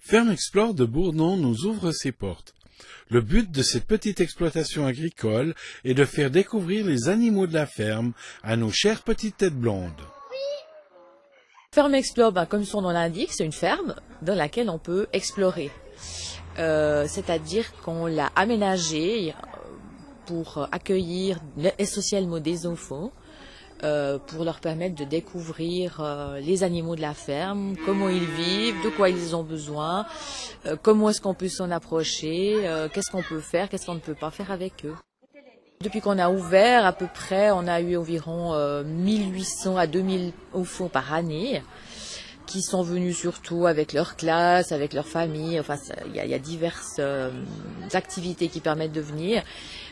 Ferme Explore de Bourdon nous ouvre ses portes. Le but de cette petite exploitation agricole est de faire découvrir les animaux de la ferme à nos chères petites têtes blondes. Ferme Explore, comme son nom l'indique, c'est une ferme dans laquelle on peut explorer. C'est-à-dire qu'on l'a aménagée pour accueillir essentiellement des enfants, pour leur permettre de découvrir les animaux de la ferme, comment ils vivent, de quoi ils ont besoin, comment est-ce qu'on peut s'en approcher, qu'est-ce qu'on peut faire, qu'est-ce qu'on ne peut pas faire avec eux. Depuis qu'on a ouvert, à peu près, on a eu environ 1800 à 2000 enfants par année, qui sont venus surtout avec leur classe, avec leur famille. Enfin, il y a diverses activités qui permettent de venir.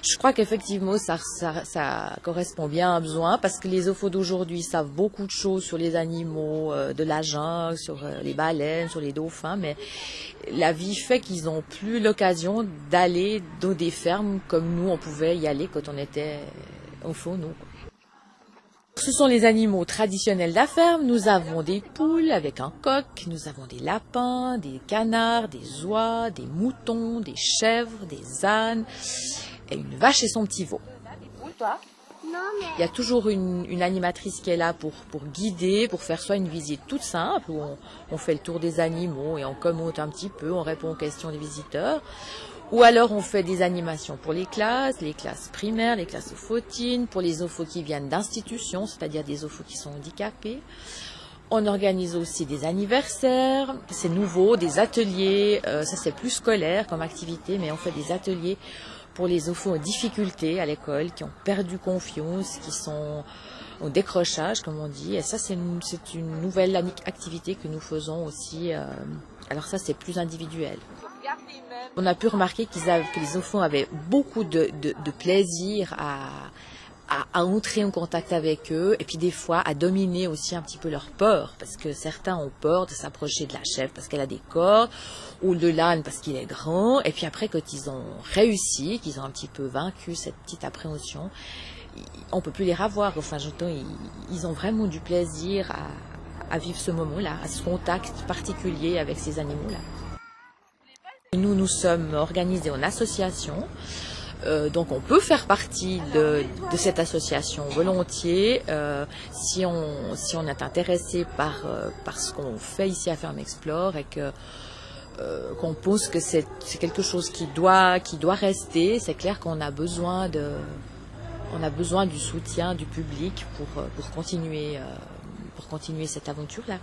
Je crois qu'effectivement, ça correspond bien à un besoin, parce que les enfants d'aujourd'hui savent beaucoup de choses sur les animaux de la jungle, sur les baleines, sur les dauphins, mais la vie fait qu'ils n'ont plus l'occasion d'aller dans des fermes comme nous, on pouvait y aller quand on était enfants, nous. Ce sont les animaux traditionnels de la ferme. Nous avons des poules avec un coq, nous avons des lapins, des canards, des oies, des moutons, des chèvres, des ânes et une vache et son petit veau. Il y a toujours une animatrice qui est là pour guider, pour faire soit une visite toute simple où on fait le tour des animaux et on commente un petit peu, on répond aux questions des visiteurs. Ou alors on fait des animations pour les classes primaires, les classes ophotines, pour les ophos qui viennent d'institutions, c'est-à-dire des ophos qui sont handicapés. On organise aussi des anniversaires, c'est nouveau, des ateliers, ça c'est plus scolaire comme activité, mais on fait des ateliers pour les ophos en difficulté à l'école, qui ont perdu confiance, qui sont au décrochage, comme on dit. Et ça, c'est une nouvelle activité que nous faisons aussi. Alors ça, c'est plus individuel. On a pu remarquer que les enfants avaient beaucoup de plaisir à entrer en contact avec eux, et puis des fois à dominer aussi un petit peu leur peur, parce que certains ont peur de s'approcher de la chèvre parce qu'elle a des cordes, ou de l'âne parce qu'il est grand, et puis après quand ils ont réussi, qu'ils ont un petit peu vaincu cette petite appréhension, on peut plus les revoir. Enfin, j'entends, ils ont vraiment du plaisir à vivre ce moment-là, à ce contact particulier avec ces animaux-là. Nous sommes organisés en association, donc on peut faire partie de cette association volontiers si on est intéressé par ce qu'on fait ici à Ferme Explore et qu'on pense que c'est quelque chose qui doit rester. C'est clair qu'on a besoin du soutien du public pour continuer cette aventure-là.